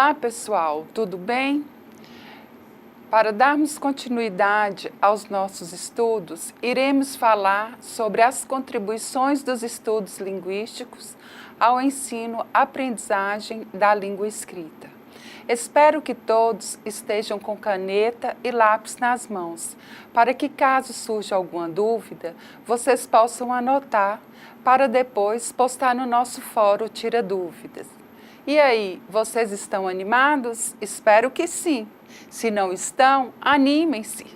Olá, pessoal, tudo bem? Para darmos continuidade aos nossos estudos, iremos falar sobre as contribuições dos estudos linguísticos ao ensino-aprendizagem da língua escrita. Espero que todos estejam com caneta e lápis nas mãos, para que, caso surja alguma dúvida, vocês possam anotar para depois postar no nosso fórum Tira Dúvidas. E aí, vocês estão animados? Espero que sim. Se não estão, animem-se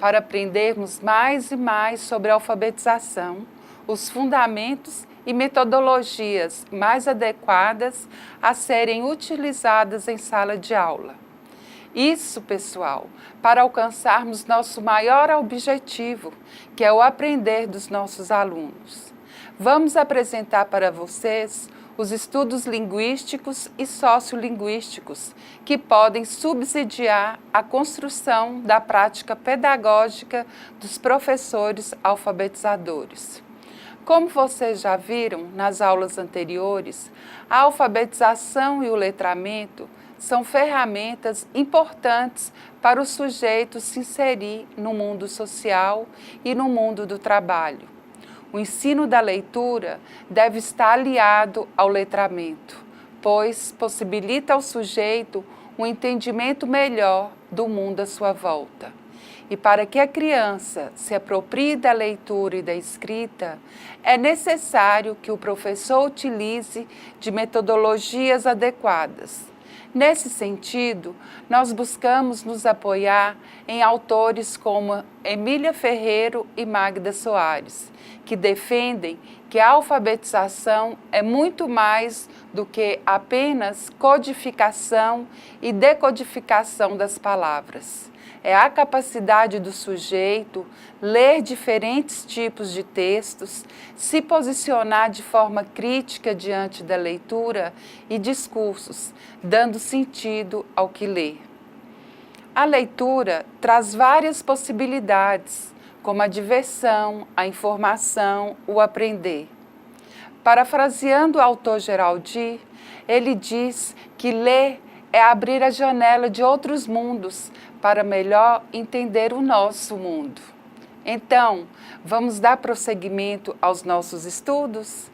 para aprendermos mais e mais sobre a alfabetização, os fundamentos e metodologias mais adequadas a serem utilizadas em sala de aula. Isso, pessoal, para alcançarmos nosso maior objetivo, que é o aprender dos nossos alunos. Vamos apresentar para vocês os estudos linguísticos e sociolinguísticos, que podem subsidiar a construção da prática pedagógica dos professores alfabetizadores. Como vocês já viram nas aulas anteriores, a alfabetização e o letramento são ferramentas importantes para o sujeito se inserir no mundo social e no mundo do trabalho. O ensino da leitura deve estar aliado ao letramento, pois possibilita ao sujeito um entendimento melhor do mundo à sua volta. E para que a criança se aproprie da leitura e da escrita, é necessário que o professor utilize de metodologias adequadas. Nesse sentido, nós buscamos nos apoiar em autores como Emília Ferreiro e Magda Soares, que defendem que a alfabetização é muito mais do que apenas codificação e decodificação das palavras. É a capacidade do sujeito ler diferentes tipos de textos, se posicionar de forma crítica diante da leitura e discursos, dando sentido ao que lê. A leitura traz várias possibilidades, como a diversão, a informação, o aprender. Parafraseando o autor Geraldi, ele diz que ler é abrir a janela de outros mundos para melhor entender o nosso mundo. Então, vamos dar prosseguimento aos nossos estudos?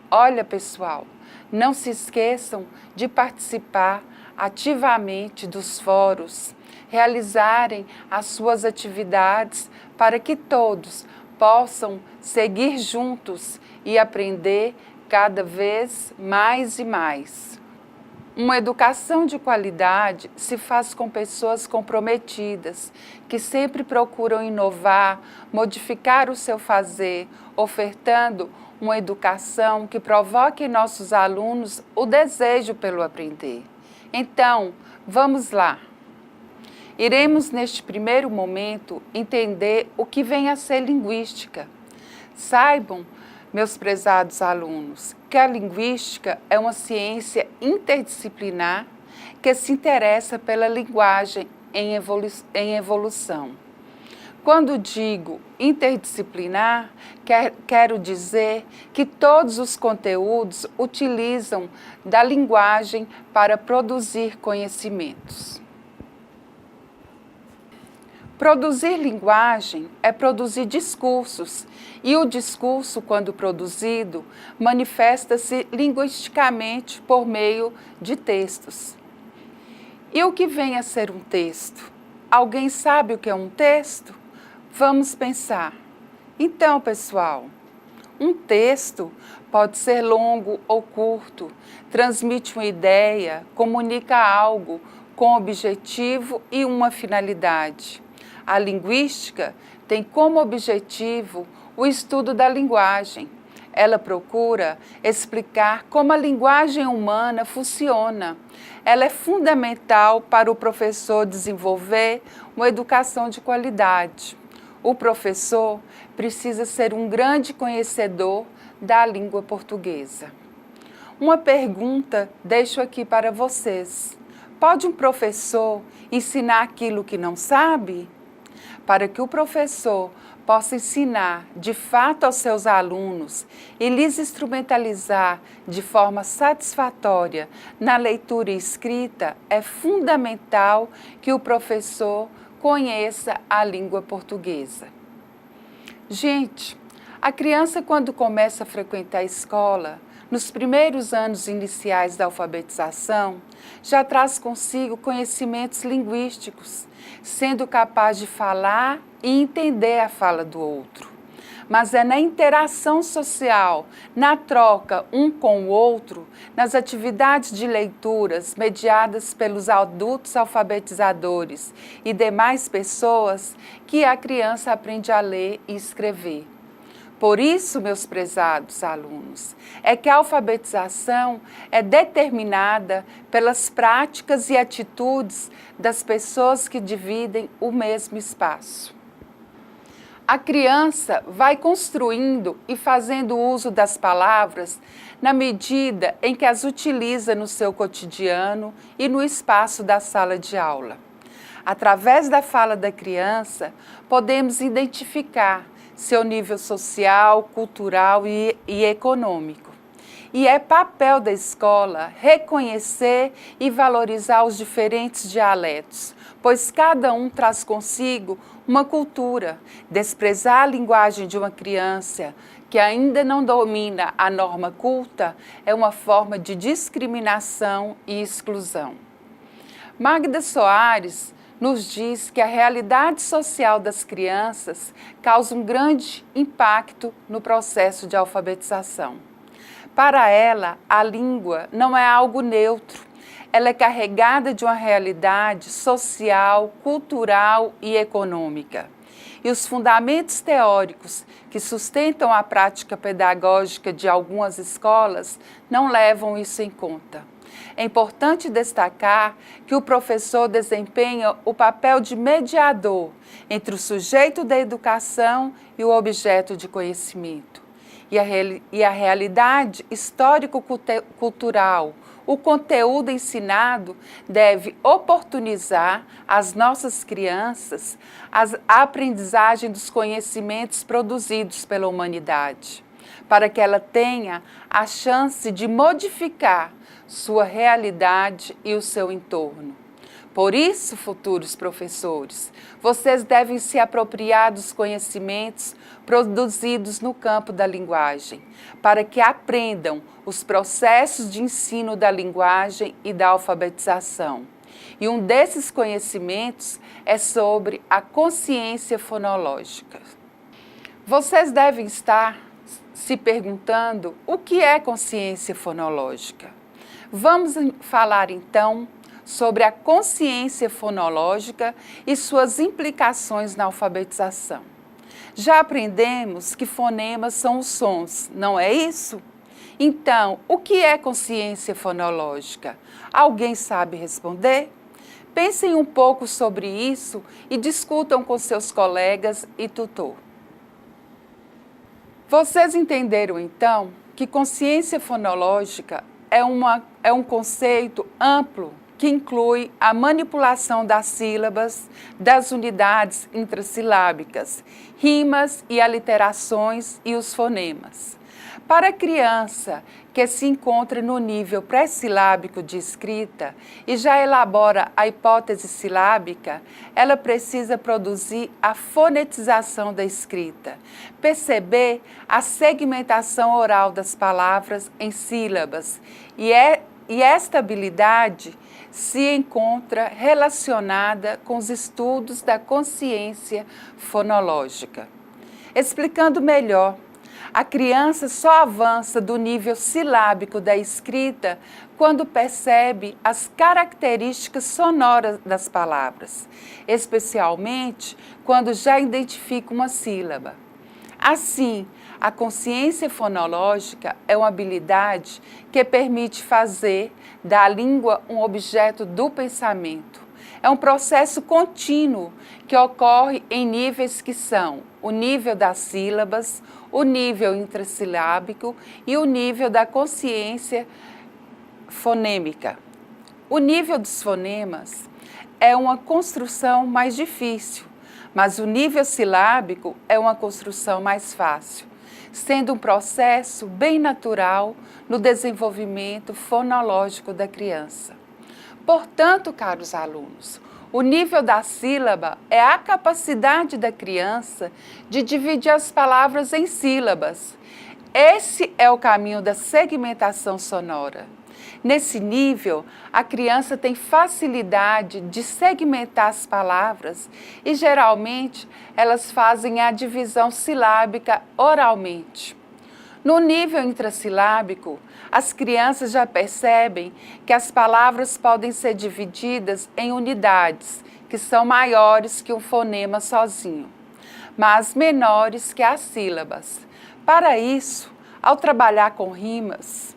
Olha, pessoal, não se esqueçam de participar ativamente dos fóruns, realizarem as suas atividades para que todos possam seguir juntos e aprender cada vez mais e mais. Uma educação de qualidade se faz com pessoas comprometidas, que sempre procuram inovar, modificar o seu fazer, ofertando uma educação que provoque em nossos alunos o desejo pelo aprender. Então, vamos lá. Iremos, neste primeiro momento, entender o que vem a ser linguística. Saibam, meus prezados alunos, que a linguística é uma ciência interdisciplinar que se interessa pela linguagem em evolução. Quando digo interdisciplinar, quero dizer que todos os conteúdos utilizam da linguagem para produzir conhecimentos. Produzir linguagem é produzir discursos, e o discurso, quando produzido, manifesta-se linguisticamente por meio de textos. E o que vem a ser um texto? Alguém sabe o que é um texto? Vamos pensar. Então, pessoal, um texto pode ser longo ou curto, transmite uma ideia, comunica algo com objetivo e uma finalidade. A linguística tem como objetivo o estudo da linguagem. Ela procura explicar como a linguagem humana funciona. Ela é fundamental para o professor desenvolver uma educação de qualidade. O professor precisa ser um grande conhecedor da língua portuguesa. Uma pergunta deixo aqui para vocês. Pode um professor ensinar aquilo que não sabe? Para que o professor possa ensinar de fato aos seus alunos e lhes instrumentalizar de forma satisfatória na leitura e escrita, é fundamental que o professor conheça a língua portuguesa. Gente, a criança, quando começa a frequentar a escola, nos primeiros anos iniciais da alfabetização, já traz consigo conhecimentos linguísticos, sendo capaz de falar e entender a fala do outro. Mas é na interação social, na troca um com o outro, nas atividades de leituras mediadas pelos adultos alfabetizadores e demais pessoas, que a criança aprende a ler e escrever. Por isso, meus prezados alunos, é que a alfabetização é determinada pelas práticas e atitudes das pessoas que dividem o mesmo espaço. A criança vai construindo e fazendo uso das palavras na medida em que as utiliza no seu cotidiano e no espaço da sala de aula. Através da fala da criança, podemos identificar seu nível social, cultural e econômico. E é papel da escola reconhecer e valorizar os diferentes dialetos, pois cada um traz consigo uma cultura. Desprezar a linguagem de uma criança que ainda não domina a norma culta é uma forma de discriminação e exclusão. Magda Soares nos diz que a realidade social das crianças causa um grande impacto no processo de alfabetização. Para ela, a língua não é algo neutro, ela é carregada de uma realidade social, cultural e econômica. E os fundamentos teóricos que sustentam a prática pedagógica de algumas escolas não levam isso em conta. É importante destacar que o professor desempenha o papel de mediador entre o sujeito da educação e o objeto de conhecimento. E a realidade histórico-cultural, o conteúdo ensinado deve oportunizar às nossas crianças a aprendizagem dos conhecimentos produzidos pela humanidade, para que ela tenha a chance de modificar sua realidade e o seu entorno. Por isso, futuros professores, vocês devem se apropriar dos conhecimentos produzidos no campo da linguagem, para que aprendam os processos de ensino da linguagem e da alfabetização. E um desses conhecimentos é sobre a consciência fonológica. Vocês devem estar se perguntando o que é consciência fonológica. Vamos falar então sobre a consciência fonológica e suas implicações na alfabetização. Já aprendemos que fonemas são os sons, não é isso? Então, o que é consciência fonológica? Alguém sabe responder? Pensem um pouco sobre isso e discutam com seus colegas e tutor. Vocês entenderam, então, que consciência fonológica é um conceito amplo que inclui a manipulação das sílabas, das unidades intrassilábicas, rimas e aliterações e os fonemas. Para a criança que se encontra no nível pré-silábico de escrita e já elabora a hipótese silábica, ela precisa produzir a fonetização da escrita, perceber a segmentação oral das palavras em sílabas e esta habilidade se encontra relacionada com os estudos da consciência fonológica. Explicando melhor, a criança só avança do nível silábico da escrita quando percebe as características sonoras das palavras, especialmente quando já identifica uma sílaba. Assim, a consciência fonológica é uma habilidade que permite fazer da língua um objeto do pensamento. É um processo contínuo que ocorre em níveis que são o nível das sílabas, o nível intrassilábico e o nível da consciência fonêmica. O nível dos fonemas é uma construção mais difícil, mas o nível silábico é uma construção mais fácil, sendo um processo bem natural no desenvolvimento fonológico da criança. Portanto, caros alunos, o nível da sílaba é a capacidade da criança de dividir as palavras em sílabas. Esse é o caminho da segmentação sonora. Nesse nível, a criança tem facilidade de segmentar as palavras e, geralmente, elas fazem a divisão silábica oralmente. No nível intrassilábico, as crianças já percebem que as palavras podem ser divididas em unidades, que são maiores que um fonema sozinho, mas menores que as sílabas. Para isso, ao trabalhar com rimas,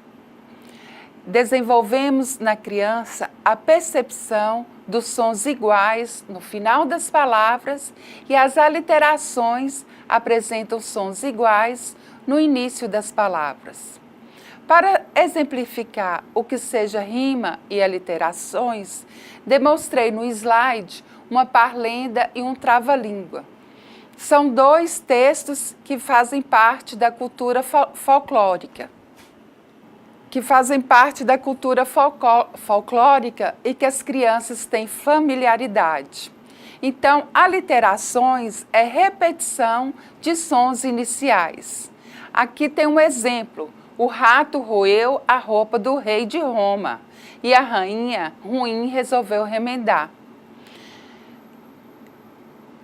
desenvolvemos na criança a percepção dos sons iguais no final das palavras e as aliterações apresentam sons iguais no início das palavras. Para exemplificar o que seja rima e aliterações, demonstrei no slide uma parlenda e um trava-língua. São dois textos que fazem parte da cultura folclórica. E que as crianças têm familiaridade. Então, aliterações é repetição de sons iniciais. Aqui tem um exemplo. O rato roeu a roupa do rei de Roma e a rainha ruim resolveu remendar.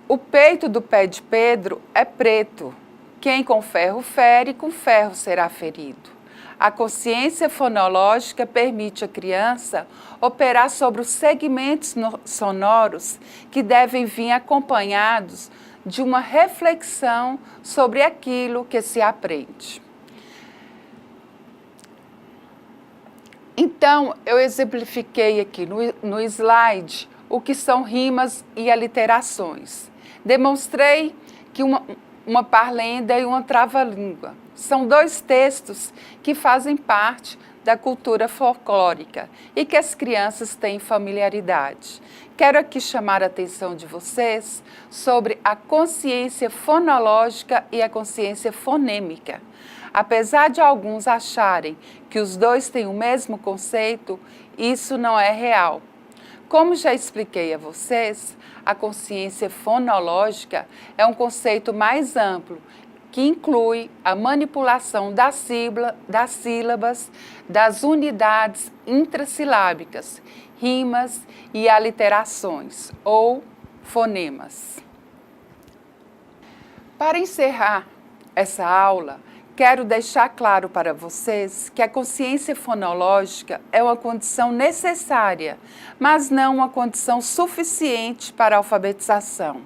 O peito do pé de Pedro é preto. Quem com ferro fere, com ferro será ferido. A consciência fonológica permite à criança operar sobre os segmentos sonoros que devem vir acompanhados de uma reflexão sobre aquilo que se aprende. Então, eu exemplifiquei aqui no slide o que são rimas e aliterações. Demonstrei que uma parlenda e uma trava-língua são dois textos que fazem parte da cultura folclórica e que as crianças têm familiaridade. Quero aqui chamar a atenção de vocês sobre a consciência fonológica e a consciência fonêmica. Apesar de alguns acharem que os dois têm o mesmo conceito, isso não é real. Como já expliquei a vocês, a consciência fonológica é um conceito mais amplo, que inclui a manipulação das sílabas, das unidades intrassilábicas, rimas e aliterações, ou fonemas. Para encerrar essa aula, quero deixar claro para vocês que a consciência fonológica é uma condição necessária, mas não uma condição suficiente para a alfabetização,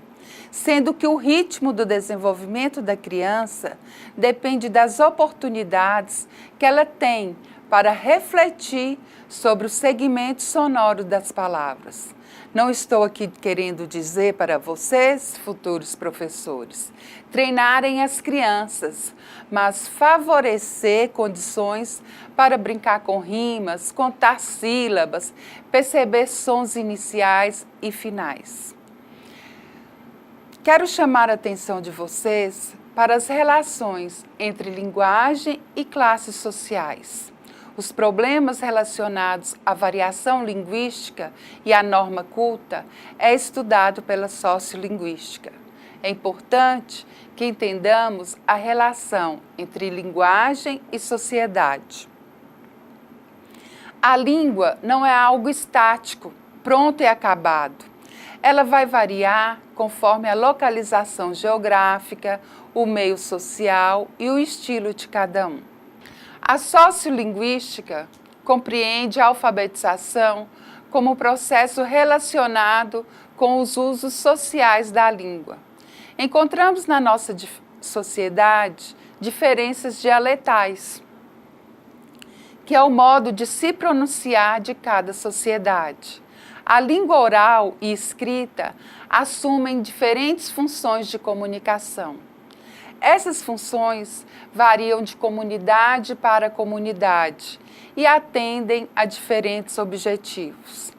sendo que o ritmo do desenvolvimento da criança depende das oportunidades que ela tem para refletir sobre o segmento sonoro das palavras. Não estou aqui querendo dizer para vocês, futuros professores, treinarem as crianças, mas favorecer condições para brincar com rimas, contar sílabas, perceber sons iniciais e finais. Quero chamar a atenção de vocês para as relações entre linguagem e classes sociais. Os problemas relacionados à variação linguística e à norma culta é estudado pela sociolinguística. É importante que entendamos a relação entre linguagem e sociedade. A língua não é algo estático, pronto e acabado. Ela vai variar conforme a localização geográfica, o meio social e o estilo de cada um. A sociolinguística compreende a alfabetização como um processo relacionado com os usos sociais da língua. Encontramos na nossa sociedade diferenças dialetais, que é o modo de se pronunciar de cada sociedade. A língua oral e escrita assumem diferentes funções de comunicação. Essas funções variam de comunidade para comunidade e atendem a diferentes objetivos.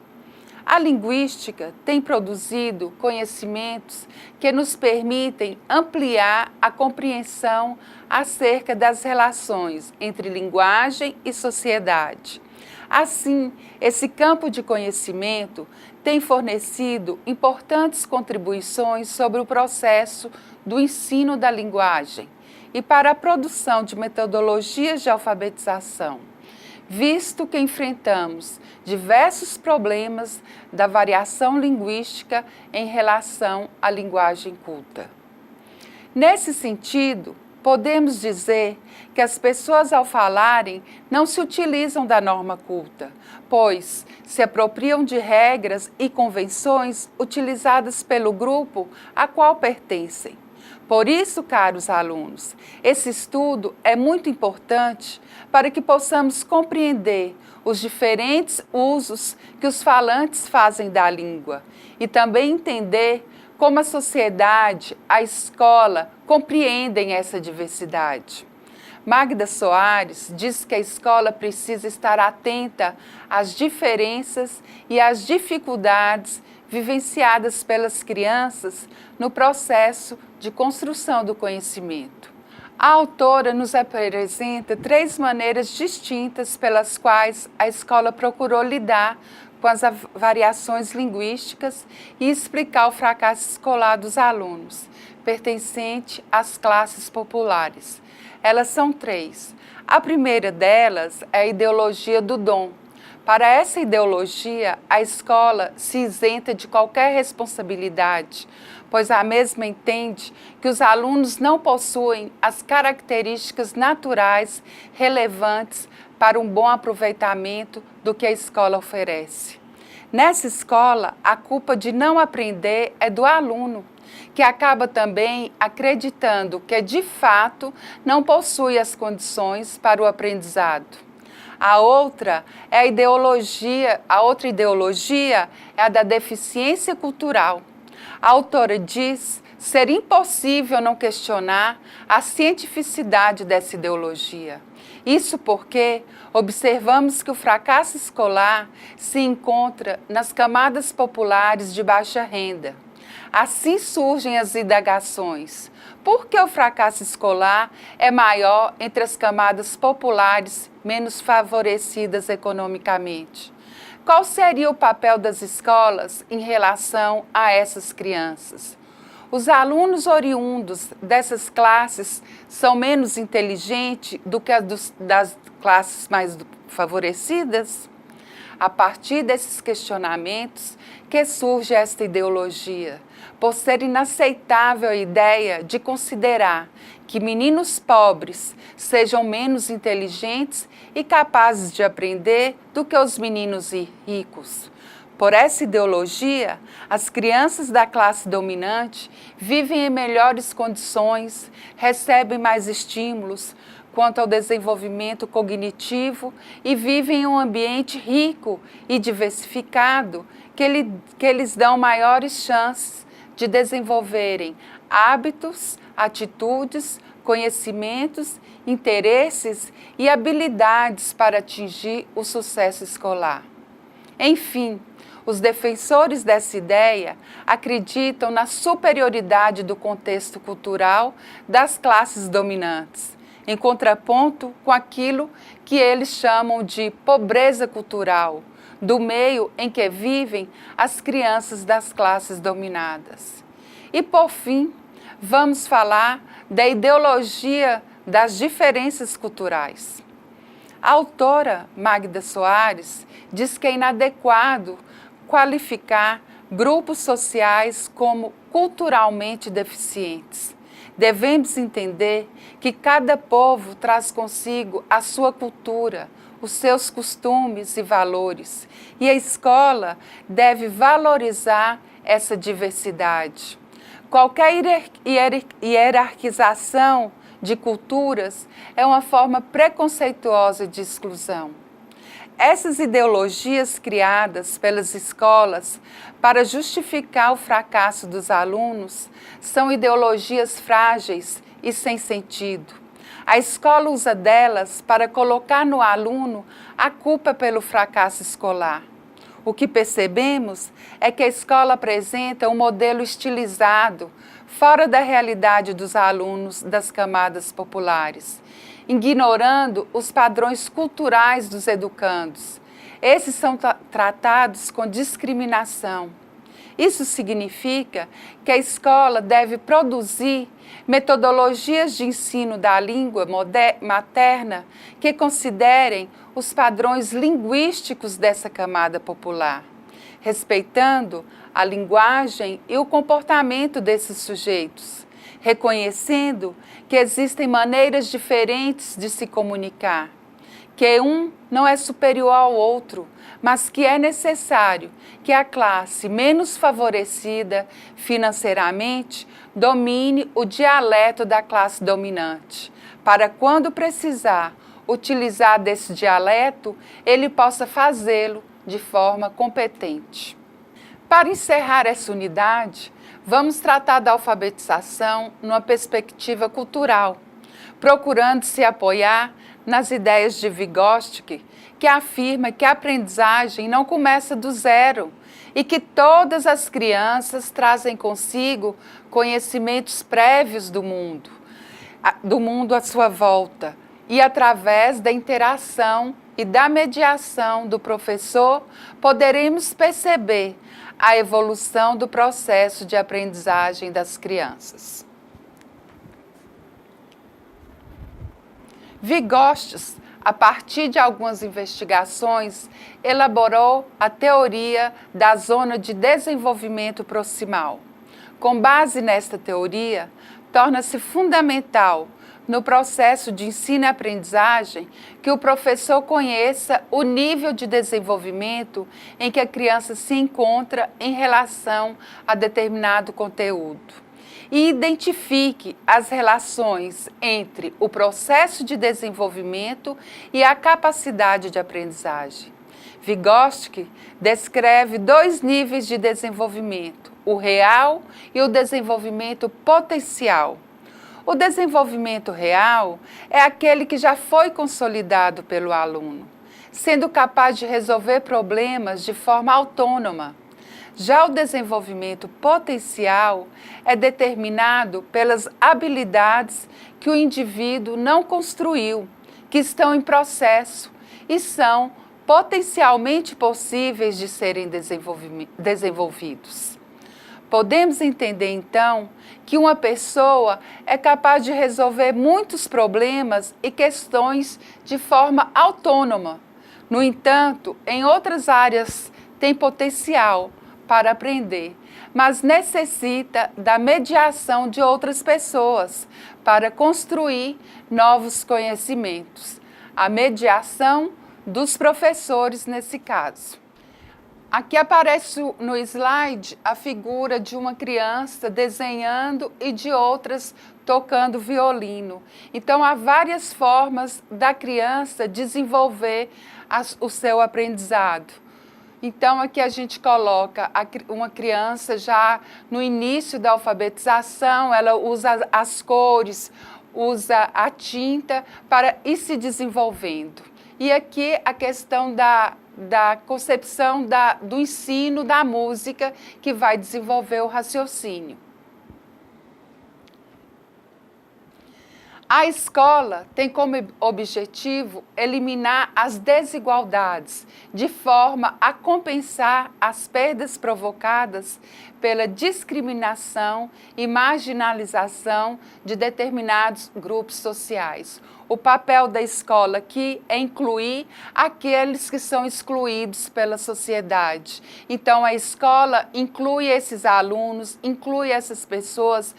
A linguística tem produzido conhecimentos que nos permitem ampliar a compreensão acerca das relações entre linguagem e sociedade. Assim, esse campo de conhecimento tem fornecido importantes contribuições sobre o processo do ensino da linguagem e para a produção de metodologias de alfabetização, visto que enfrentamos diversos problemas da variação linguística em relação à linguagem culta. Nesse sentido, podemos dizer que as pessoas, ao falarem, não se utilizam da norma culta, pois se apropriam de regras e convenções utilizadas pelo grupo a qual pertencem. Por isso, caros alunos, esse estudo é muito importante para que possamos compreender os diferentes usos que os falantes fazem da língua e também entender como a sociedade, a escola compreendem essa diversidade. Magda Soares diz que a escola precisa estar atenta às diferenças e às dificuldades vivenciadas pelas crianças no processo de construção do conhecimento. A autora nos apresenta 3 maneiras distintas pelas quais a escola procurou lidar com as variações linguísticas e explicar o fracasso escolar dos alunos, pertencente às classes populares. Elas são 3. A primeira delas é a ideologia do dom. Para essa ideologia, a escola se isenta de qualquer responsabilidade, pois a mesma entende que os alunos não possuem as características naturais relevantes para um bom aproveitamento do que a escola oferece. Nessa escola, a culpa de não aprender é do aluno, que acaba também acreditando que, de fato, não possui as condições para o aprendizado. A outra ideologia é a da deficiência cultural. A autora diz ser impossível não questionar a cientificidade dessa ideologia. Isso porque observamos que o fracasso escolar se encontra nas camadas populares de baixa renda. Assim surgem as indagações. Por que o fracasso escolar é maior entre as camadas populares menos favorecidas economicamente? Qual seria o papel das escolas em relação a essas crianças? Os alunos oriundos dessas classes são menos inteligentes do que das classes mais favorecidas? A partir desses questionamentos que surge esta ideologia, por ser inaceitável a ideia de considerar que meninos pobres sejam menos inteligentes e capazes de aprender do que os meninos ricos. Por essa ideologia, as crianças da classe dominante vivem em melhores condições, recebem mais estímulos quanto ao desenvolvimento cognitivo e vivem em um ambiente rico e diversificado que lhes dão maiores chances de desenvolverem hábitos, atitudes, conhecimentos, interesses e habilidades para atingir o sucesso escolar. Enfim, os defensores dessa ideia acreditam na superioridade do contexto cultural das classes dominantes, em contraponto com aquilo que eles chamam de pobreza cultural, do meio em que vivem as crianças das classes dominadas. E, por fim, vamos falar da ideologia das diferenças culturais. A autora Magda Soares diz que é inadequado qualificar grupos sociais como culturalmente deficientes. Devemos entender que cada povo traz consigo a sua cultura, os seus costumes e valores, e a escola deve valorizar essa diversidade. Qualquer hierarquização de culturas é uma forma preconceituosa de exclusão. Essas ideologias criadas pelas escolas para justificar o fracasso dos alunos são ideologias frágeis e sem sentido. A escola usa delas para colocar no aluno a culpa pelo fracasso escolar. O que percebemos é que a escola apresenta um modelo estilizado, fora da realidade dos alunos das camadas populares, ignorando os padrões culturais dos educandos. Esses são tratados com discriminação. Isso significa que a escola deve produzir metodologias de ensino da língua materna que considerem os padrões linguísticos dessa camada popular, respeitando a linguagem e o comportamento desses sujeitos, reconhecendo que existem maneiras diferentes de se comunicar, que um não é superior ao outro, mas que é necessário que a classe menos favorecida financeiramente domine o dialeto da classe dominante, para quando precisar utilizar desse dialeto, ele possa fazê-lo de forma competente. Para encerrar essa unidade, vamos tratar da alfabetização numa perspectiva cultural, procurando se apoiar nas ideias de Vygotsky, que afirma que a aprendizagem não começa do zero e que todas as crianças trazem consigo conhecimentos prévios do mundo à sua volta, e através da interação e da mediação do professor, poderemos perceber a evolução do processo de aprendizagem das crianças. Vygotsky, a partir de algumas investigações, elaborou a teoria da zona de desenvolvimento proximal. Com base nesta teoria, torna-se fundamental no processo de ensino e aprendizagem que o professor conheça o nível de desenvolvimento em que a criança se encontra em relação a determinado conteúdo e identifique as relações entre o processo de desenvolvimento e a capacidade de aprendizagem. Vygotsky descreve 2 níveis de desenvolvimento, o real e o desenvolvimento potencial. O desenvolvimento real é aquele que já foi consolidado pelo aluno, sendo capaz de resolver problemas de forma autônoma. Já o desenvolvimento potencial é determinado pelas habilidades que o indivíduo não construiu, que estão em processo e são potencialmente possíveis de serem desenvolvidos. Podemos entender, então, que uma pessoa é capaz de resolver muitos problemas e questões de forma autônoma. No entanto, em outras áreas tem potencial para aprender, mas necessita da mediação de outras pessoas para construir novos conhecimentos. A mediação dos professores nesse caso. Aqui aparece no slide a figura de uma criança desenhando e de outras tocando violino. Então, há várias formas da criança desenvolver o seu aprendizado. Então, aqui a gente coloca uma criança já no início da alfabetização, ela usa as cores, usa a tinta para ir se desenvolvendo. E aqui a questão da concepção do ensino da música que vai desenvolver o raciocínio. A escola tem como objetivo eliminar as desigualdades, de forma a compensar as perdas provocadas pela discriminação e marginalização de determinados grupos sociais. O papel da escola aqui é incluir aqueles que são excluídos pela sociedade. Então, a escola inclui esses alunos, inclui essas pessoas,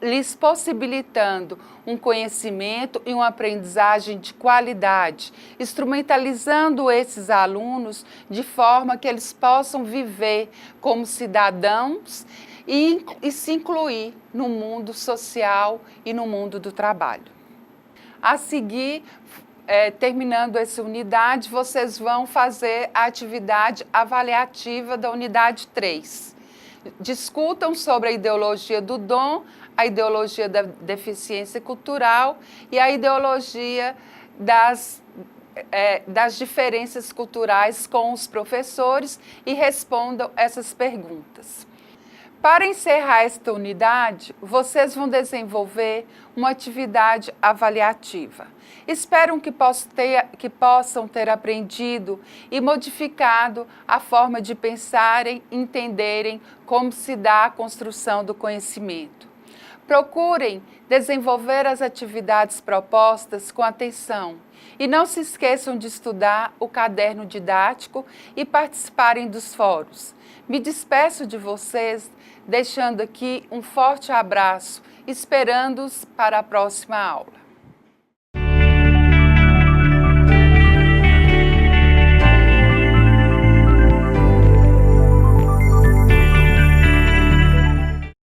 lhes possibilitando um conhecimento e uma aprendizagem de qualidade, instrumentalizando esses alunos de forma que eles possam viver como cidadãos e se incluir no mundo social e no mundo do trabalho. A seguir, terminando essa unidade, vocês vão fazer a atividade avaliativa da unidade 3. Discutam sobre a ideologia do dom, a ideologia da deficiência cultural e a ideologia das diferenças culturais com os professores e respondam essas perguntas. Para encerrar esta unidade, vocês vão desenvolver uma atividade avaliativa. Espero que possam ter aprendido e modificado a forma de pensarem, entenderem como se dá a construção do conhecimento. Procurem desenvolver as atividades propostas com atenção e não se esqueçam de estudar o caderno didático e participarem dos fóruns. Me despeço de vocês, deixando aqui um forte abraço, esperando-os para a próxima aula.